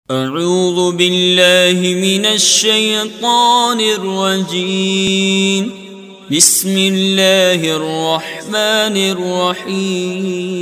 اعوذ باللہ من الشیطان الرجیم بسم اللہ الرحمن الرحیم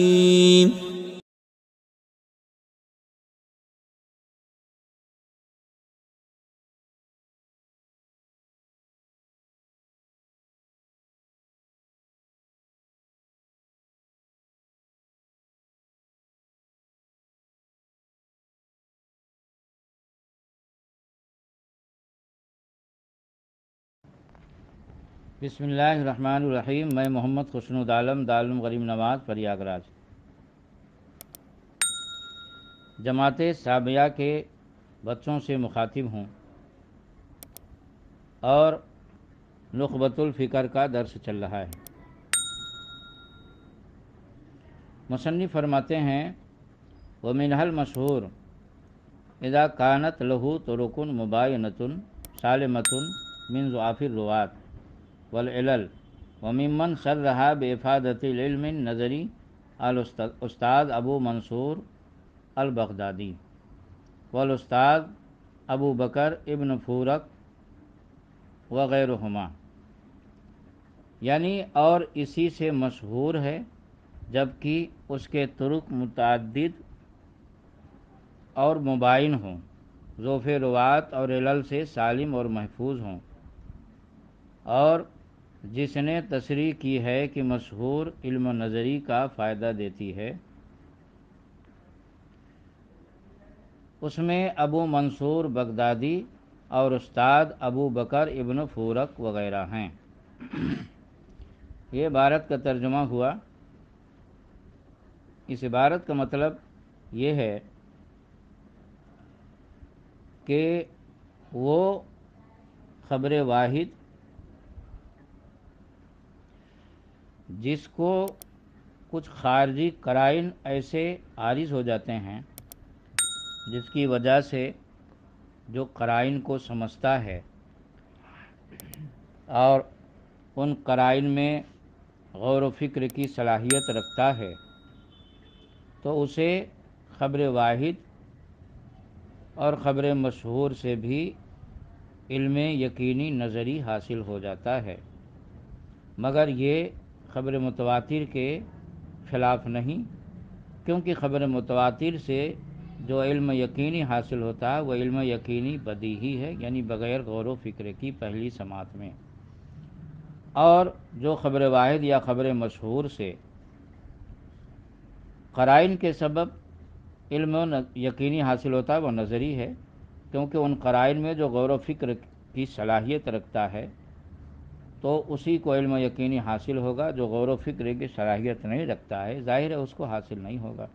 بسم اللہ الرحمن الرحیم۔ میں محمد خوشنود عالم دارالعلوم غریب نواز پریاگراج جماعت ثابیہ کے بچوں سے مخاطب ہوں اور نخبۃ الفکر کا درس چل رہا ہے۔ مصنف فرماتے ہیں وَمِنْهَا الْمَشْهُورُ اِذَا كَانَتْ لَهُ طُرُقٌ مُبَايِنَةٌ سَالِمَةٌ مِنْ ضُعَفِ الرُّوَاةِ والعلل وممن سرها بإفادة العلم النظری الاستاذ ابو منصور البغدادی والاستاذ ابو بکر ابن فورک وغیرہما، یعنی اور اسی سے مشہور ہے جبکہ اس کے طرق متعدد اور مباین ہوں، ضعف روات اور علل سے سالم اور محفوظ ہوں، اور جس نے تصریح کی ہے کہ مشہور علم نظری کا فائدہ دیتی ہے، اس میں ابو منصور بغدادی اور استاد ابو بکر ابن فورک وغیرہ ہیں۔ یہ عبارت کا ترجمہ ہوا۔ اس عبارت کا مطلب یہ ہے کہ وہ خبر واحد جس کو کچھ خارجی قرائن ایسے عارض ہو جاتے ہیں جس کی وجہ سے جو قرائن کو سمجھتا ہے اور ان قرائن میں غور و فکر کی صلاحیت رکھتا ہے تو اسے خبر واحد اور خبر مشہور سے بھی علم یقینی نظری حاصل ہو جاتا ہے، مگر یہ خبر متواتر کے خلاف نہیں، کیونکہ خبر متواتر سے جو علم یقینی حاصل ہوتا ہے وہ علم یقینی بدیہی ہے، یعنی بغیر غور و فکر کی پہلی سماعت میں، اور جو خبر واحد یا خبر مشہور سے قرائن کے سبب علم یقینی حاصل ہوتا ہے وہ نظری ہے، کیونکہ ان قرائن میں جو غور و فکر کی صلاحیت رکھتا ہے تو اسی کو علم یقینی حاصل ہوگا، جو غور و فکر کی صلاحیت نہیں رکھتا ہے ظاہر ہے اس کو حاصل نہیں ہوگا۔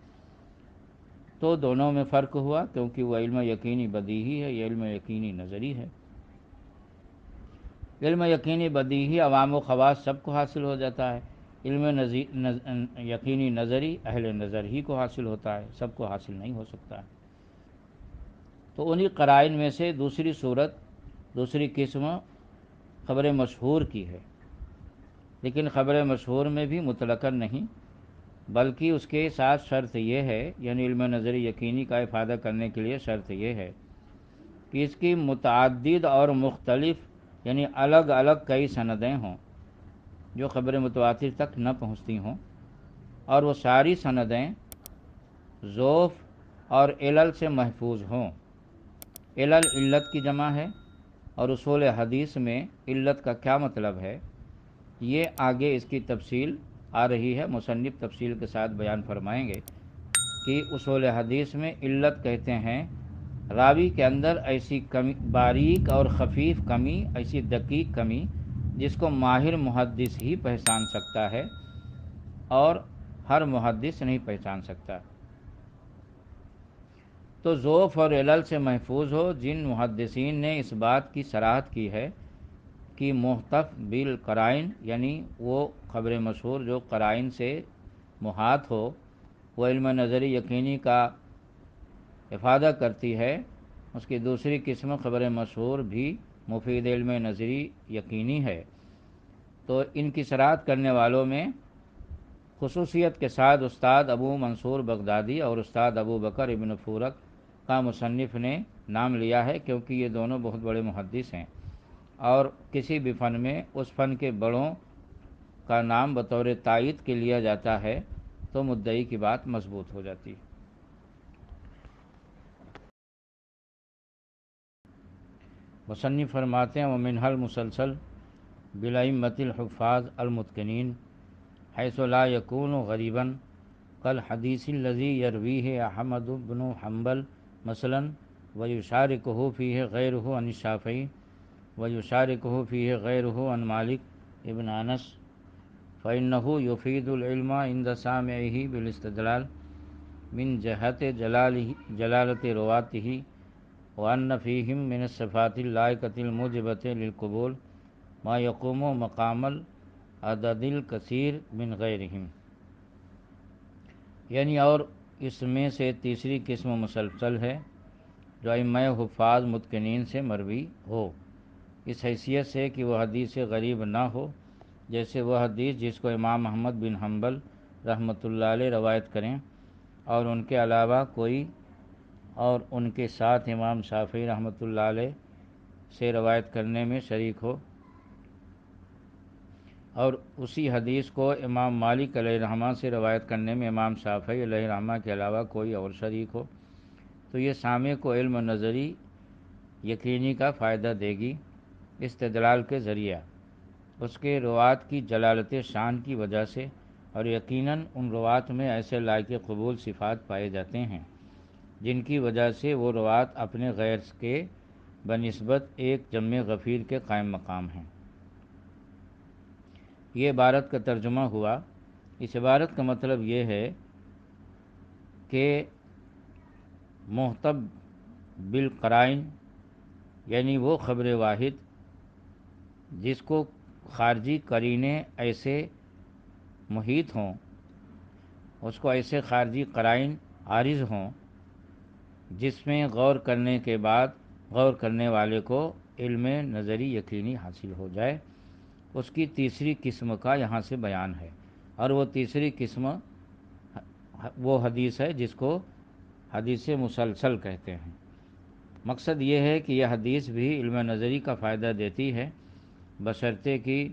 تو دونوں میں فرق ہوا، کیونکہ وہ علم یقینی بدیہی ہے، یہ علم یقینی نظری ہے۔ علم یقینی بدیہی عوام و خواص سب کو حاصل ہو جاتا ہے، علم یقینی نظری اہل نظر ہی کو حاصل ہوتا ہے، سب کو حاصل نہیں ہو سکتا ہے۔ تو انہی قرائن میں سے دوسری صورت، دوسری قسم خبر مشہور کی ہے، لیکن خبر مشہور میں بھی مطلقاً نہیں، بلکہ اس کے ساتھ شرط یہ ہے، یعنی علم نظری یقینی کا افادہ کرنے کے لیے شرط یہ ہے کہ اس کی متعدد اور مختلف یعنی الگ الگ کئی سندیں ہوں جو خبر متواتر تک نہ پہنچتی ہوں، اور وہ ساری سندیں ضعف اور علل سے محفوظ ہوں۔ علل علت کی جمع ہے، اور اصول حدیث میں علت کا کیا مطلب ہے یہ آگے اس کی تفصیل آ رہی ہے، مصنف تفصیل کے ساتھ بیان فرمائیں گے کہ اصول حدیث میں علت کہتے ہیں راوی کے اندر ایسی کمی، باریک اور خفیف کمی، ایسی دقیق کمی جس کو ماہر محدث ہی پہچان سکتا ہے اور ہر محدث نہیں پہچان سکتا۔ تو ضعف اور علل سے محفوظ ہو، جن محدثین نے اس بات کی صراحت کی ہے کہ محتف بالقرائن، یعنی وہ خبر مشہور جو قرائن سے محاط ہو، وہ علم نظری یقینی کا افادہ کرتی ہے، اس کی دوسری قسم خبر مشہور بھی مفید علم نظری یقینی ہے۔ تو ان کی صراحت کرنے والوں میں خصوصیت کے ساتھ استاد ابو منصور بغدادی اور استاد ابو بکر ابن فورک کا مصنف نے نام لیا ہے، کیونکہ یہ دونوں بہت بڑے محدث ہیں، اور کسی بھی فن میں اس فن کے بڑوں کا نام بطور تائید کے لیا جاتا ہے تو مدعی کی بات مضبوط ہو جاتی ہے۔ مصنف فرماتے ہیں ومنها المسلسل بالائمة الحفاظ المتقنین حیث لا یکون غریبا کالحدیث الذی یرویہ احمد بن حنبل مثلا ویشارکہ فیہ غیرہ عن الشافعی ویشارکہ فیہ غیرہ عن مالک ابن انس فإنہ یفید العلم عند سامعہ بالاستدلال من جہت جلالت رواتہ وأن فيهم من الصفات اللائقة الموجبة للقبول ما يقوم مقام العدد الكثير من غيرهم، یعنی اور اس میں سے تیسری قسم مسلسل ہے جو ائمہ حفاظ متقنین سے مروی ہو، اس حیثیت سے کہ وہ حدیث غریب نہ ہو، جیسے وہ حدیث جس کو امام احمد بن حنبل رحمۃ اللہ علیہ روایت کریں اور ان کے علاوہ کوئی اور ان کے ساتھ امام شافعی رحمۃ اللہ علیہ سے روایت کرنے میں شریک ہو، اور اسی حدیث کو امام مالک علیہ رحمہ سے روایت کرنے میں امام شافعی علیہ رحمہ کے علاوہ کوئی اور شریک ہو، تو یہ سامع کو علم نظری یقینی کا فائدہ دے گی استدلال کے ذریعہ اس کے روات کی جلالت شان کی وجہ سے، اور یقیناً ان روات میں ایسے لائق قبول صفات پائے جاتے ہیں جن کی وجہ سے وہ روات اپنے غیر کے بنسبت ایک جمع غفیر کے قائم مقام ہیں۔ یہ عبارت کا ترجمہ ہوا۔ اس عبارت کا مطلب یہ ہے کہ محتب بالقرائن، یعنی وہ خبر واحد جس کو خارجی قرینے ایسے محیط ہوں، اس کو ایسے خارجی قرائن عارض ہوں جس میں غور کرنے کے بعد غور کرنے والے کو علم نظری یقینی حاصل ہو جائے، اس کی تیسری قسم کا یہاں سے بیان ہے، اور وہ تیسری قسم وہ حدیث ہے جس کو حدیث مسلسل کہتے ہیں۔ مقصد یہ ہے کہ یہ حدیث بھی علم نظری کا فائدہ دیتی ہے بشرطے کہ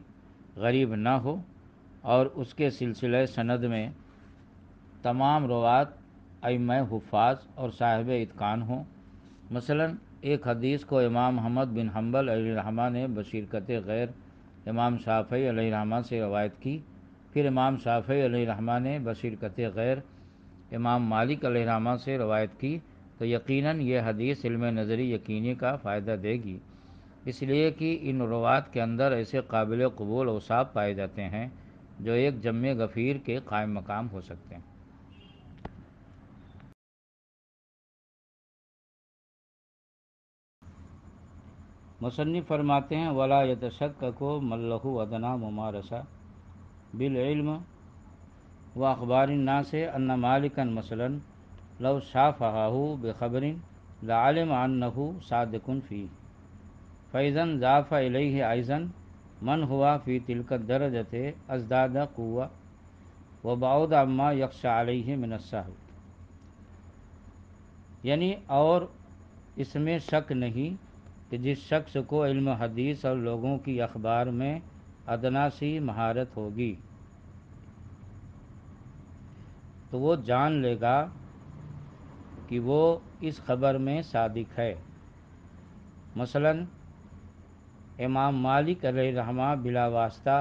غریب نہ ہو اور اس کے سلسلہ سند میں تمام روات ائمہ حفاظ اور صاحب اتقان ہوں۔ مثلا ایک حدیث کو امام احمد بن حنبل علیہ رحمہ نے بشرکت غیر امام شافعی علیہ رحمہ سے روایت کی، پھر امام شافعی علیہ رحمہ نے بشرکت غیر امام مالک علیہ رحمہ سے روایت کی، تو یقیناً یہ حدیث علم نظری یقینی کا فائدہ دے گی، اس لیے کہ ان روات کے اندر ایسے قابل قبول اوصاف پائے جاتے ہیں جو ایک جمع غفیر کے قائم مقام ہو سکتے ہیں۔ مصنف فرماتے ہیں ولا یتشکک من لہ ادنی ممارسہ بالعلم و اخبار الناس ان مالکا مثلا لو شافہہ بخبر لعلم انہ صادق فیہ فاذا ضاف الیہ ایضا من ہوا فی تلک الدرجۃ ازداد قوہ وبعد عما یخشی علیہ من السہو، یعنی اور اس میں شک نہیں کہ جس شخص کو علم حدیث اور لوگوں کی اخبار میں ادنا سی مہارت ہوگی تو وہ جان لے گا کہ وہ اس خبر میں صادق ہے۔ مثلا امام مالک علیہ رحمہ بلا واسطہ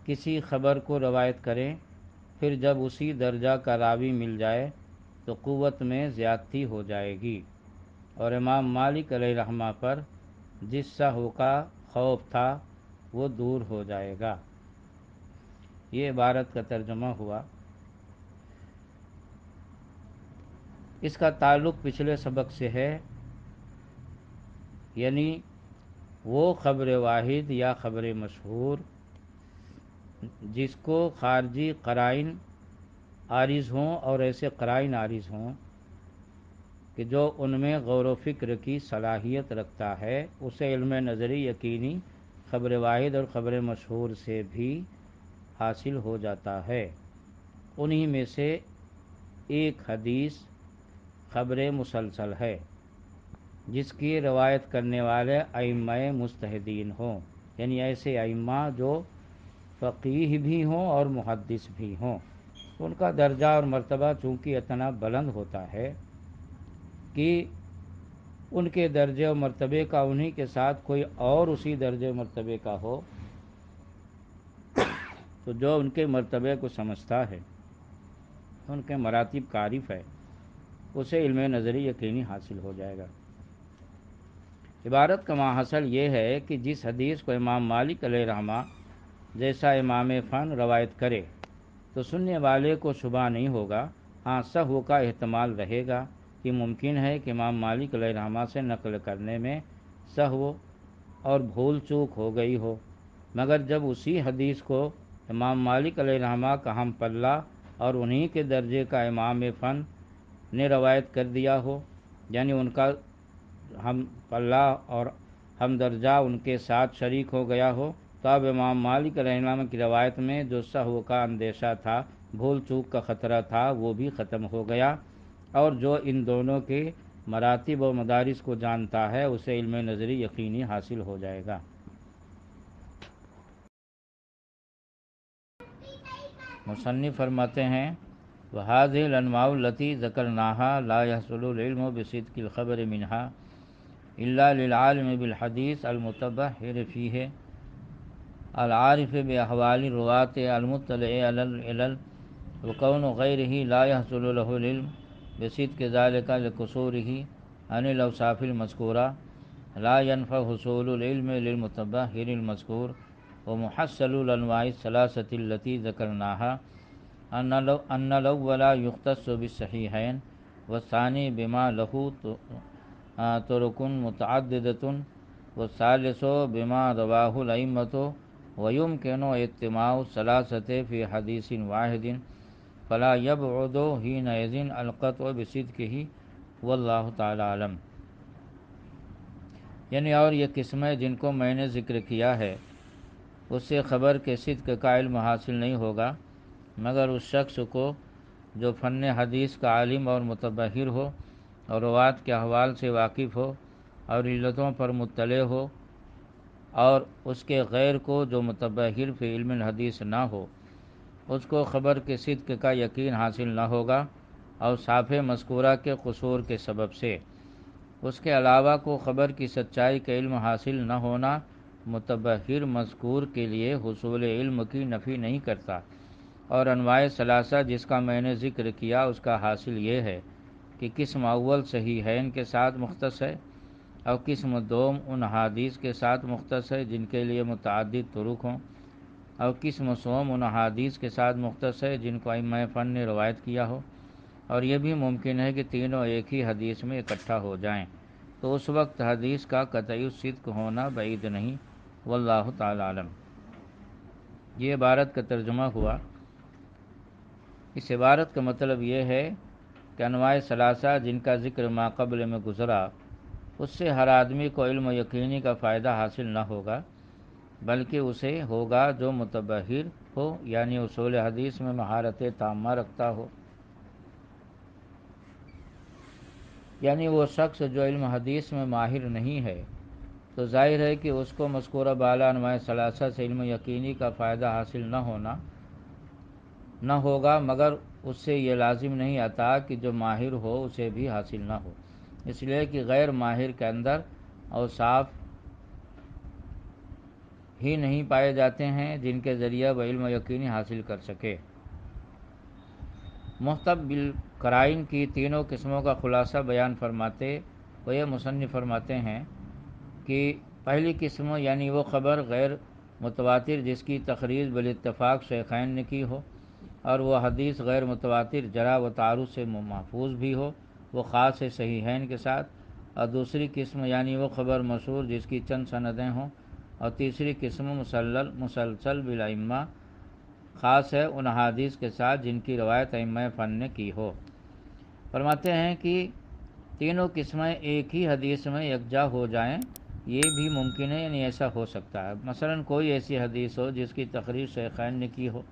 کسی خبر کو روایت کریں، پھر جب اسی درجہ کا راوی مل جائے تو قوت میں زیادتی ہو جائے گی، اور امام مالک علیہ رحمہ پر جس سہو کا خوف تھا وہ دور ہو جائے گا۔ یہ عبارت کا ترجمہ ہوا۔ اس کا تعلق پچھلے سبق سے ہے، یعنی وہ خبر واحد یا خبر مشہور جس کو خارجی قرائن عارض ہوں، اور ایسے قرائن عارض ہوں کہ جو ان میں غور و فکر کی صلاحیت رکھتا ہے، اسے علم نظری یقینی خبر واحد اور خبر مشہور سے بھی حاصل ہو جاتا ہے۔ انہی میں سے ایک حدیث خبر مسلسل ہے جس کی روایت کرنے والے ائمہ مجتہدین ہوں، یعنی ایسے ائمہ جو فقیہ بھی ہوں اور محدث بھی ہوں۔ ان کا درجہ اور مرتبہ چونکہ اتنا بلند ہوتا ہے کہ ان کے درجے و مرتبے کا انہی کے ساتھ کوئی اور اسی درجے و مرتبے کا ہو تو جو ان کے مرتبے کو سمجھتا ہے، ان کے مراتب کا عارف ہے، اسے علم نظری یقینی حاصل ہو جائے گا۔ عبارت کا ماحصل یہ ہے کہ جس حدیث کو امام مالک علیہ رحمہ جیسا امام فن روایت کرے تو سننے والے کو شبہ نہیں ہوگا، ہاں سہو کا احتمال رہے گا کہ ممکن ہے کہ امام مالک علیہ رحمہ سے نقل کرنے میں سہو اور بھول چوک ہو گئی ہو، مگر جب اسی حدیث کو امام مالک علیہ رحمہ کا ہم پلہ اور انہی کے درجے کا امام فن نے روایت کر دیا ہو، یعنی ان کا ہم پلہ اور ہم درجہ ان کے ساتھ شریک ہو گیا ہو، تو اب امام مالک علیہ السلام کی روایت میں جو سہو کا اندیشہ تھا، بھول چوک کا خطرہ تھا، وہ بھی ختم ہو گیا، اور جو ان دونوں کے مراتب و مدارس کو جانتا ہے اسے علم نظری یقینی حاصل ہو جائے گا۔ مصنف فرماتے ہیں وَهَذِهِ الْأَنْوَاعُ الَّتِي ذَكَرْنَاهَا لَا يَحْصُلُ الْعِلْمُ بِصِدْقِ الْخَبَرِ مِنْهَا إِلَّا لِلْعَالِمِ بِالْحَدِيثِ الْمُتَبَحِّرِ فِيهِ الْعَارِفِ بِأَحْوَالِ الرُّوَاةِ الْمُطَّلِعِ عَلَى الْعِلَلِ وَكَوْنُ غَيْرِهِ لَا يَحْصُلُ لَهُ الْعِلْمُ بِصِدْقِ ذَلِكَ لِقُصُورِهِ عَنِ الْأَوْصَافِ الْمَذْكُورَةِ لَا يَنْفَعُ حُصُولُ الْعِلْمِ لِلْمُتَبَحِّرِ الْمَذْكُورِ ومحصل الأنواع الثلاثة التي ذكرناها أن الأول يختص بالصحيحين والثاني بما له طرق متعددة والثالث بما رواه الأئمة ويمكن اجتماع الثلاثة في حديث واحد فلا يبعد حينئذ القطع بصدقه والله تعالی عالم۔ یعنی اور یہ قسمیں جن کو میں نے ذکر کیا ہے اس سے خبر کے صدق کا علم حاصل نہیں ہوگا مگر اس شخص کو جو فن حدیث کا عالم اور متبحر ہو اور روات کے احوال سے واقف ہو اور علتوں پر مطلع ہو، اور اس کے غیر کو جو متبحر فی علم الحدیث نہ ہو، اس کو خبر کے صدق کا یقین حاصل نہ ہوگا اوصاف مذکورہ کے قصور کے سبب سے۔ اس کے علاوہ کو خبر کی سچائی کا علم حاصل نہ ہونا متبحر مذکور کے لیے حصول علم کی نفی نہیں کرتا، اور انواع ثلاثہ جس کا میں نے ذکر کیا اس کا حاصل یہ ہے کہ قسم اول صحیحین کے ساتھ مختص ہے، اور قسم دوم ان احادیث کے ساتھ مختص ہے جن کے لیے متعدد طرق ہوں، اور قسم سوم ان احادیث کے ساتھ مختص ہے جن کو ائمہ فن نے روایت کیا ہو، اور یہ بھی ممکن ہے کہ تینوں ایک ہی حدیث میں اکٹھا ہو جائیں، تو اس وقت حدیث کا قطعی صدق ہونا بعید نہیں، واللہ تعالی عالم۔ یہ عبارت کا ترجمہ ہوا۔ اس عبارت کا مطلب یہ ہے کہ انواع ثلاثہ جن کا ذکر ما قبل میں گزرا اس سے ہر آدمی کو علم یقینی کا فائدہ حاصل نہ ہوگا، بلکہ اسے ہوگا جو متبحر ہو، یعنی اصول حدیث میں مہارت تامہ رکھتا ہو، یعنی وہ شخص جو علم حدیث میں ماہر نہیں ہے تو ظاہر ہے کہ اس کو مذکورہ بالا انواع ثلاثہ سے علم یقینی کا فائدہ حاصل نہ ہوگا، مگر اس سے یہ لازم نہیں آتا کہ جو ماہر ہو اسے بھی حاصل نہ ہو، اس لیے کہ غیر ماہر کے اندر اوصاف ہی نہیں پائے جاتے ہیں جن کے ذریعہ وہ علم یقینی حاصل کر سکے۔ محتب بالقرائن کی تینوں قسموں کا خلاصہ بیان فرماتے ہوئے مصنف فرماتے ہیں کہ پہلی قسم یعنی وہ خبر غیر متواتر جس کی تخریج بالاتفاق شیخین نے کی ہو، اور وہ حدیث غیر متواتر جرح و تعارض سے محفوظ بھی ہو، وہ خاص ہے صحیحین کے ساتھ، اور دوسری قسم یعنی وہ خبر مشہور جس کی چند سندیں ہوں، اور تیسری قسم مسلسل بالائمہ خاص ہے ان احادیث کے ساتھ جن کی روایت ائمہ فن نے کی ہو۔ فرماتے ہیں کہ تینوں قسمیں ایک ہی حدیث میں یکجا ہو جائیں یہ بھی ممکن ہے، یعنی ایسا ہو سکتا ہے۔ مثلا کوئی ایسی حدیث ہو جس کی تخریج شیخین نے کی ہو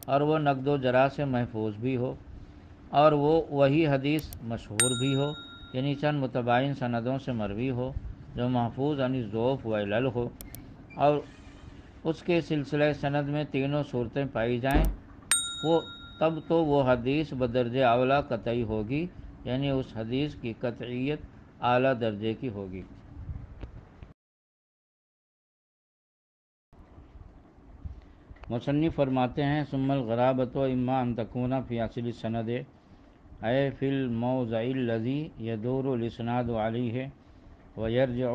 اور وہ نقد و جرح سے محفوظ بھی ہو، اور وہ وہی حدیث مشہور بھی ہو، یعنی چند متباین سندوں سے مروی ہو، جو محفوظ عن ضعف و علل ہو، اور اس کے سلسلہ سند میں تینوں صورتیں پائی جائیں، وہ تب تو وہ حدیث بدرجہ اولا قطعی ہوگی، یعنی اس حدیث کی قطعیت اعلیٰ درجے کی ہوگی۔ مصنف فرماتے ہیں ثم الغرابۃ اما ان تکون فی اصل السند اے فی الموضع الذی یدور الاسناد علیہ ویرجع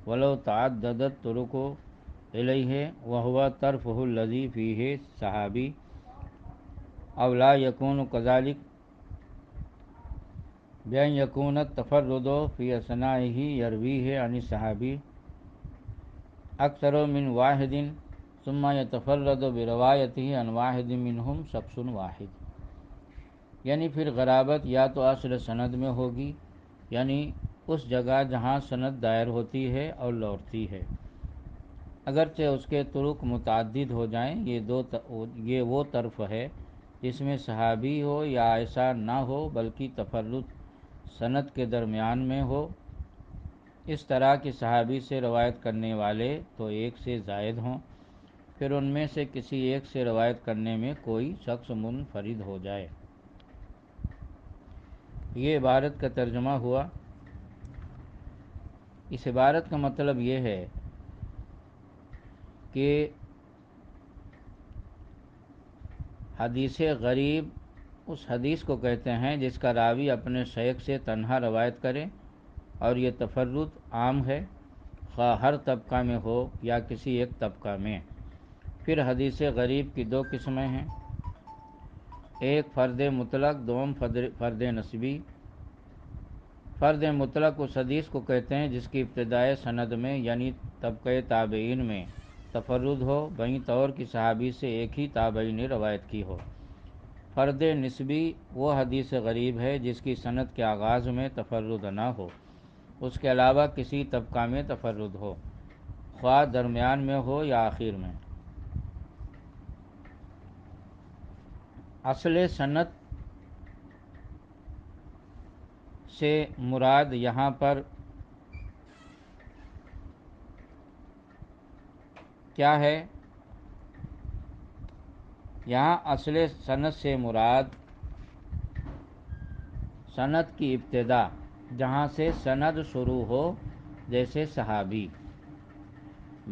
ولو تعددت طرق الیہ وهو طرفہ الذی فیہ صحابی او لا یکون کذلک بأن یکون التفرد فی اثنائہ یرویہ عن الصحابی اکثر من واحد ثم یتفرد بروایتہ عن واحد منہم شخص واحد، یعنی پھر غرابت یا تو اصل سند میں ہوگی، یعنی اس جگہ جہاں سند دائر ہوتی ہے اور لوٹتی ہے، اگرچہ اس کے طرق متعدد ہو جائیں، یہ وہ طرف ہے جس میں صحابی ہو یا ایسا نہ ہو بلکہ تفرد سند کے درمیان میں ہو، اس طرح کہ صحابی سے روایت کرنے والے تو ایک سے زائد ہوں، پھر ان میں سے کسی ایک سے روایت کرنے میں کوئی شخص منفرد ہو جائے۔ یہ عبارت کا ترجمہ ہوا۔ اس عبارت کا مطلب یہ ہے کہ حدیث غریب اس حدیث کو کہتے ہیں جس کا راوی اپنے شیخ سے تنہا روایت کرے، اور یہ تفرد عام ہے، خواہ ہر طبقہ میں ہو یا کسی ایک طبقہ میں۔ پھر حدیث غریب کی دو قسمیں ہیں، ایک فرد مطلق، دوم فرد نسبی۔ فرد مطلق اس حدیث کو کہتے ہیں جس کی ابتدائے سند میں یعنی طبقہ تابعین میں تفرد ہو، بہیں طور کی صحابی سے ایک ہی تابعی نے روایت کی ہو۔ فرد نسبی وہ حدیث غریب ہے جس کی سند کے آغاز میں تفرد نہ ہو، اس کے علاوہ کسی طبقہ میں تفرد ہو، خواہ درمیان میں ہو یا آخر میں۔ اصل سند سے مراد یہاں پر کیا ہے؟ یہاں اصل سند سے مراد سند کی ابتدا، جہاں سے سند شروع ہو، جیسے صحابی۔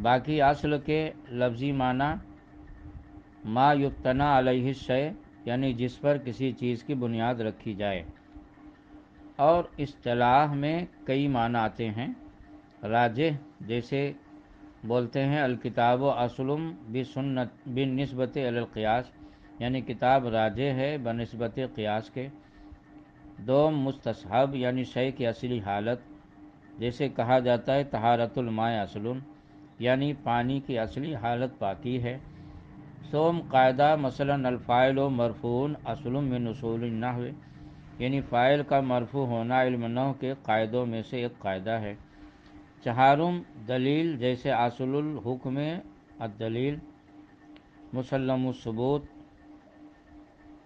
باقی اصل کے لفظی معنی ما یبتنی علیہ الشیء، یعنی جس پر کسی چیز کی بنیاد رکھی جائے، اور اصطلاح میں کئی معنی آتے ہیں۔ راجح جیسے بولتے ہیں الکتاب اصل بالنسبت الی القیاس، یعنی کتاب راجح ہے بنسبت قیاس کے۔ دوم مستصحب، یعنی شے کی اصلی حالت، جیسے کہا جاتا ہے طہارت الماء اصل، یعنی پانی کی اصلی حالت پاکی ہے۔ سوم قاعدہ، مثلا الفاعل مرفوع اصل من اصول النحو، یعنی فاعل کا مرفوع ہونا علم نحو کے قاعدوں میں سے ایک قاعدہ ہے۔ چہارم دلیل، جیسے اصل الحکم الدلیل، مسلم الثبوت،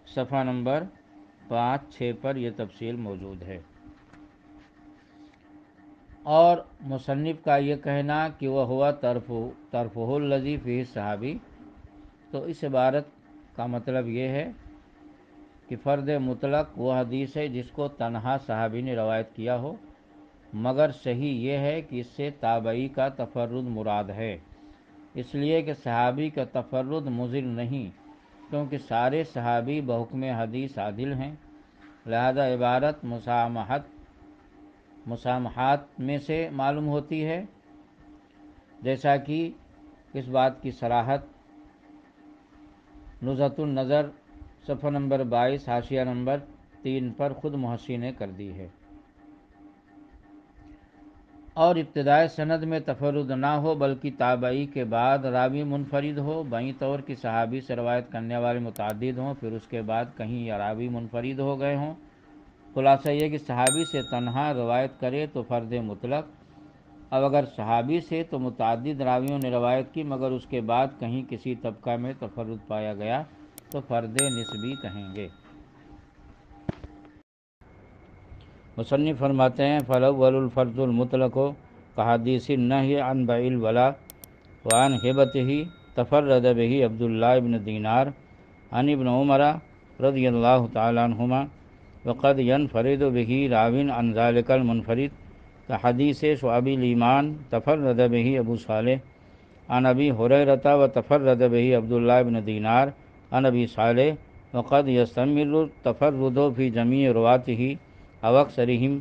صفحہ نمبر 5-6 پر یہ تفصیل موجود ہے۔ اور مصنف کا یہ کہنا کہ وہ ہوا طرفہ الذی فیہ صحابی، تو اس عبارت کا مطلب یہ ہے کہ فرد مطلق وہ حدیث ہے جس کو تنہا صحابی نے روایت کیا ہو، مگر صحیح یہ ہے کہ اس سے تابعی کا تفرد مراد ہے، اس لیے کہ صحابی کا تفرد مضر نہیں، کیونکہ سارے صحابی بحکم حدیث عادل ہیں، لہذا عبارت مسامحات میں سے معلوم ہوتی ہے، جیسا کہ اس بات کی صراحت نزہۃ النظر صفحہ نمبر 22 حاشیہ نمبر 3 پر خود محشی نے کر دی ہے۔ اور ابتدائے سند میں تفرد نہ ہو بلکہ تابعی کے بعد راوی منفرد ہو، بہیں طور کی صحابی سے روایت کرنے والے متعدد ہوں، پھر اس کے بعد کہیں یا راوی منفرد ہو گئے ہوں۔ خلاصہ یہ کہ صحابی سے تنہا روایت کرے تو فرد مطلق، اب اگر صحابی سے تو متعدد راویوں نے روایت کی مگر اس کے بعد کہیں کسی طبقہ میں تفرد پایا گیا تو فرد نسبی کہیں گے۔ مصنف فرماتے ہیں فالاول الفرض المطلق کحدیث النہی عن بیع الولا وعن ہبتہ تفرد به عبداللہ ابن دینار عن ابن عمر رضی اللہ تعالی عنہما وقد ينفرد به راو عن ذلك المنفرد كحديث شعب الإيمان تفرد به أبو صالح عن أبي هريرة وتفرد به عبد الله بن دينار عن أبي صالح وقد يستمر التفرد في جميع رواته أو أكثرهم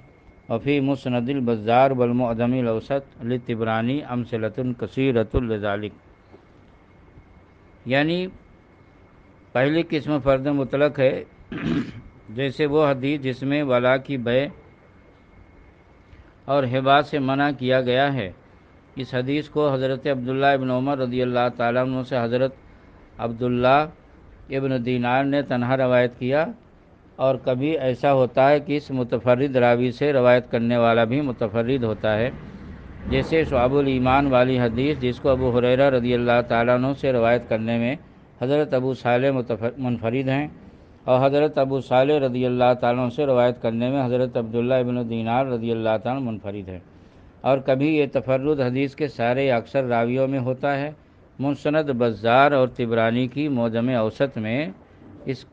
وفي مسند البزار والمعجم الأوسط للطبراني أمثلة كثيرة لذلك. یعنی پہلی قسم فرد مطلق ہے جیسے وہ حدیث جس میں ولا کی بیع اور ہبہ سے منع کیا گیا ہے. اس حدیث کو حضرت عبداللہ ابن عمر رضی اللہ تعالیٰ عنہ سے حضرت عبداللہ ابن دینار نے تنہا روایت کیا، اور کبھی ایسا ہوتا ہے کہ اس متفرد راوی سے روایت کرنے والا بھی متفرد ہوتا ہے، جیسے شعب الایمان والی حدیث جس کو ابو ہریرہ رضی اللہ تعالیٰ عنہ سے روایت کرنے میں حضرت ابو صالح منفرد ہیں، اور حضرت ابو صالح رضی اللہ تعالیٰ عنہ سے روایت کرنے میں حضرت عبداللہ ابن دینار رضی اللہ تعالیٰ عنہ منفرد ہے. اور کبھی یہ تفرد حدیث کے سارے یا اکثر راویوں میں ہوتا ہے. مسند بزار اور طبرانی کی معجم اوسط میں اس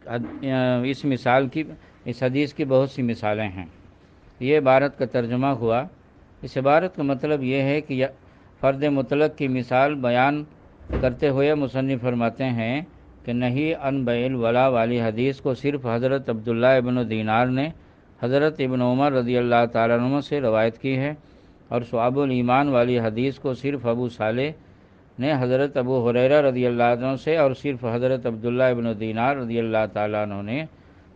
حدیث کی بہت سی مثالیں ہیں. یہ عبارت کا ترجمہ ہوا. اس عبارت کا مطلب یہ ہے کہ فرد مطلق کی مثال بیان کرتے ہوئے مصنف فرماتے ہیں کہ نہیں عن بیع الولا والی حدیث کو صرف حضرت عبداللہ ابن دینار نے حضرت ابن عمر رضی اللہ تعالیٰ عنہ سے روایت کی ہے، اور شعب الایمان والی حدیث کو صرف ابو صالح نے حضرت ابو ہریرہ رضی اللہ عنہ سے، اور صرف حضرت عبداللہ ابن دینار رضی اللہ تعالیٰ عنہ نے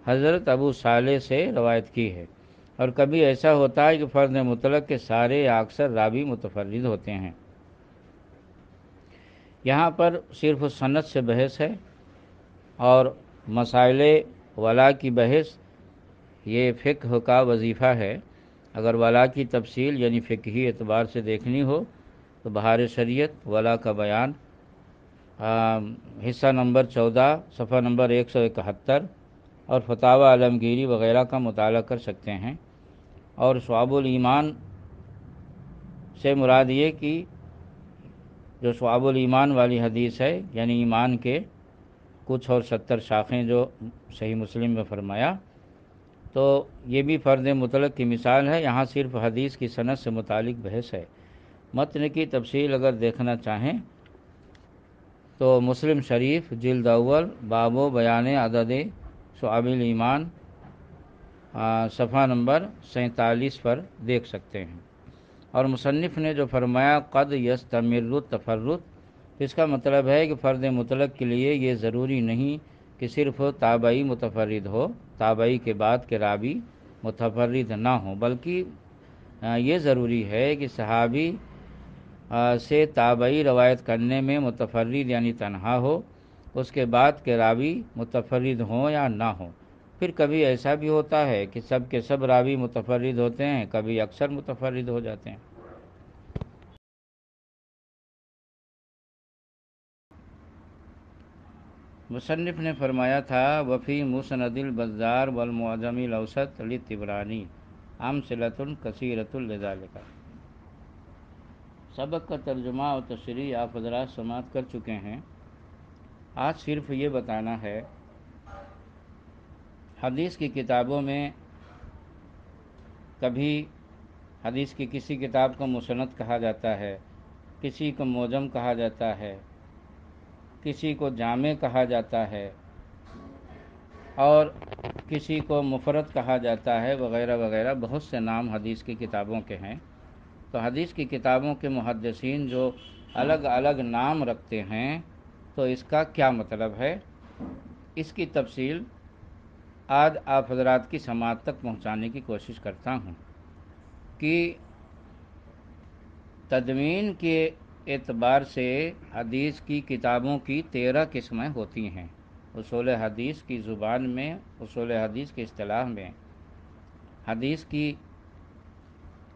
حضرت ابو صالح سے روایت کی ہے. اور کبھی ایسا ہوتا ہے کہ فرد مطلق کے سارے یا اکثر راوی متفرد ہوتے ہیں. یہاں پر صرف سند سے بحث ہے، اور مسائل ولا کی بحث یہ فقہ کا وظیفہ ہے. اگر ولا کی تفصیل یعنی فقہی اعتبار سے دیکھنی ہو تو بہار شریعت ولا کا بیان حصہ نمبر 14 صفحہ نمبر 171 اور فتاوی عالمگیری وغیرہ کا مطالعہ کر سکتے ہیں. اور شعب الایمان سے مراد یہ کہ جو شعب الایمان والی حدیث ہے یعنی ایمان کے کچھ اور 70 شاخیں جو صحیح مسلم میں فرمایا، تو یہ بھی فرد مطلق کی مثال ہے. یہاں صرف حدیث کی سند سے متعلق بحث ہے. متن کی تفصیل اگر دیکھنا چاہیں تو مسلم شریف جلد اول باب و بیان عدد شعب الایمان صفحہ نمبر 47 پر دیکھ سکتے ہیں. اور مصنف نے جو فرمایا قد یستمر التفرد، اس کا مطلب ہے کہ فرد مطلق کے لیے یہ ضروری نہیں کہ صرف تابعی متفرد ہو، تابعی کے بعد کے راوی متفرد نہ ہوں، بلکہ یہ ضروری ہے کہ صحابی سے تابعی روایت کرنے میں متفرد یعنی تنہا ہو، اس کے بعد کے راوی متفرد ہوں یا نہ ہوں. پھر کبھی ایسا بھی ہوتا ہے کہ سب کے سب راوی متفرد ہوتے ہیں، کبھی اکثر متفرد ہو جاتے ہیں. مصنف نے فرمایا تھا وفی مسند البزار والمعجم الاوسط للطبرانی امثلۃ کثیرۃ لذالک. سبق کا ترجمہ اور تشریح آپ حضرات سماعت کر چکے ہیں. آج صرف یہ بتانا ہے حدیث کی کتابوں میں کبھی حدیث کی کسی کتاب کو مسند کہا جاتا ہے، کسی کو معجم کہا جاتا ہے، کسی کو جامع کہا جاتا ہے، اور کسی کو مفرد کہا جاتا ہے وغیرہ وغیرہ. بہت سے نام حدیث کی کتابوں کے ہیں. تو حدیث کی کتابوں کے محدثین جو الگ الگ نام رکھتے ہیں تو اس کا کیا مطلب ہے، اس کی تفصیل آج آپ حضرات کی سماعت تک پہنچانے کی کوشش کرتا ہوں. کہ تدوین کے اعتبار سے حدیث کی کتابوں کی 13 قسمیں ہوتی ہیں. اصول حدیث کی زبان میں، اصول حدیث کی اصطلاح میں حدیث کی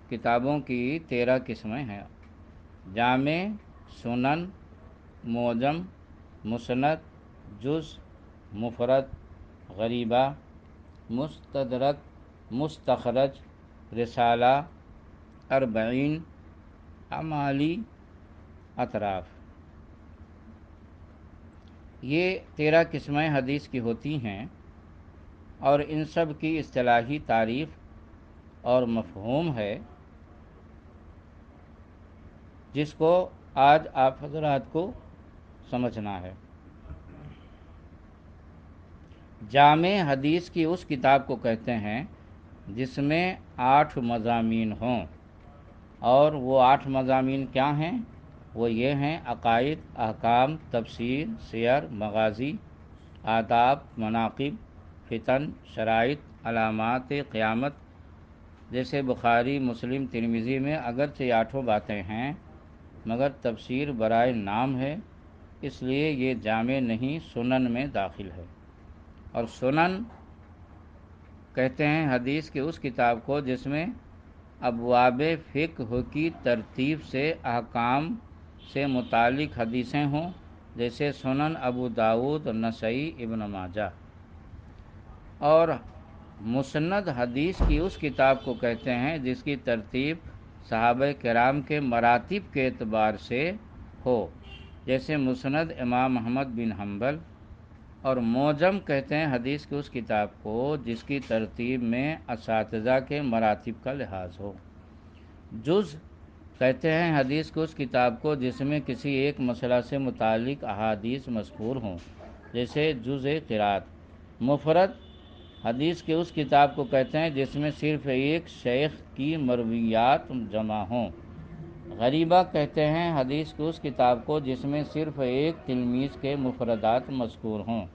کتابوں کی 13 قسمیں ہیں. جامع، سنن، معجم، مسند، جز، مفرد، غریبہ، مستدرک، مستخرج، رسالہ، اربعین، اعمالی، اطراف، یہ 13 قسمیں حدیث کی ہوتی ہیں، اور ان سب کی اصطلاحی تعریف اور مفہوم ہے، جس کو آج آپ حضرات کو سمجھنا ہے۔ جامع حدیث کی اس کتاب کو کہتے ہیں جس میں 8 مضامین ہوں، اور وہ 8 مضامین کیا ہیں؟ وہ یہ ہیں: عقائد، احکام، تفسیر، سیر، مغازی، آداب، مناقب، فتن، شرائط، علامات قیامت۔ جیسے بخاری، مسلم، ترمذی میں اگرچہ یہ 8 باتیں ہیں، مگر تفسیر برائے نام ہے، اس لیے یہ جامع نہیں، سنن میں داخل ہے۔ اور سنن کہتے ہیں حدیث کی اس کتاب کو جس میں ابواب فقہ کی ترتیب سے احکام سے متعلق حدیثیں ہوں، جیسے سنن ابو داؤد، نسائی، ابن ماجہ۔ اور مسند حدیث کی اس کتاب کو کہتے ہیں جس کی ترتیب صحابہ کرام کے مراتب کے اعتبار سے ہو، جیسے مسند امام احمد بن حنبل۔ اور معجم کہتے ہیں حدیث کی اس کتاب کو جس کی ترتیب میں اساتذہ کے مراتب کا لحاظ ہو۔ جز کہتے ہیں حدیث کی اس کتاب کو جس میں کسی ایک مسئلہ سے متعلق احادیث مذکور ہوں، جیسے جز قرات۔ مفرد حدیث کی اس کتاب کو کہتے ہیں جس میں صرف ایک شیخ کی مرویات جمع ہوں۔ غریبہ کہتے ہیں حدیث کی اس کتاب کو جس میں صرف ایک تلمیذ کے مفردات مذکور ہوں۔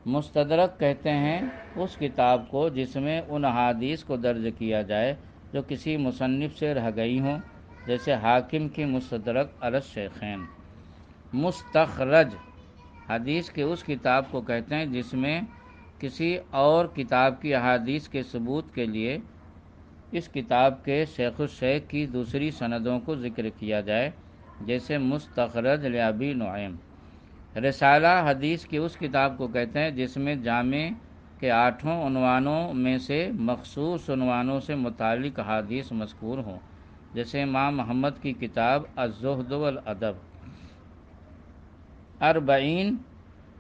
مستدرک کہتے ہیں اس کتاب کو جس میں ان احادیث کو درج کیا جائے جو کسی مصنف سے رہ گئی ہوں، جیسے حاکم کی مستدرک علی الشیخین۔ مستخرج حدیث کی اس کتاب کو کہتے ہیں جس میں کسی اور کتاب کی احادیث کے ثبوت کے لیے اس کتاب کے شیخ الشیخ کی دوسری سندوں کو ذکر کیا جائے، جیسے مستخرج لابی نعیم۔ رسالہ حدیث کی اس کتاب کو کہتے ہیں جس میں جامع کے 8 عنوانوں میں سے مخصوص عنوانوں سے متعلق احادیث مذکور ہوں، جیسے امام محمد کی کتاب الزہد والادب۔ اربعین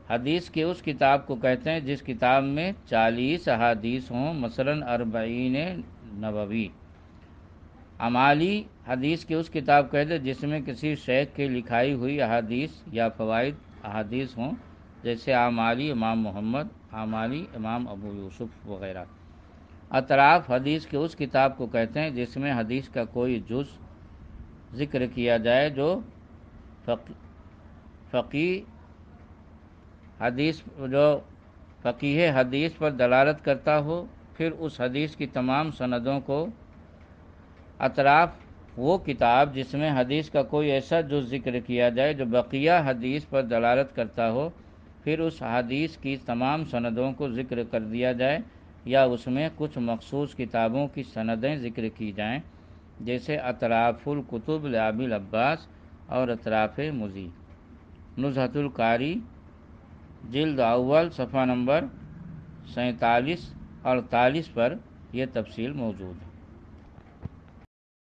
حدیث کی اس کتاب کو کہتے ہیں جس کتاب میں 40 احادیث ہوں، مثلاً اربعین نووی۔ اعمالی حدیث کی اس کتاب کہتے ہیں جس میں کسی شیخ کی لکھائی ہوئی احادیث یا فوائد احادیث ہوں، جیسے اعمالی امام محمد، اعمالی امام ابو یوسف وغیرہ۔ اطراف حدیث کی اس کتاب کو کہتے ہیں جس میں حدیث کا کوئی جز ذکر کیا جائے جو فقیہ حدیث پر دلالت کرتا ہو، پھر اس حدیث کی تمام سندوں کو۔ اطراف وہ کتاب جس میں حدیث کا کوئی ایسا جز ذکر کیا جائے جو بقیہ حدیث پر دلالت کرتا ہو، پھر اس حدیث کی تمام سندوں کو ذکر کر دیا جائے، یا اس میں کچھ مخصوص کتابوں کی سندیں ذکر کی جائیں، جیسے اطراف الکتب لابی العباس اور اطراف مزی۔ نزہۃ القاری جلد اول صفحہ نمبر 47 48 پر یہ تفصیل موجود ہے۔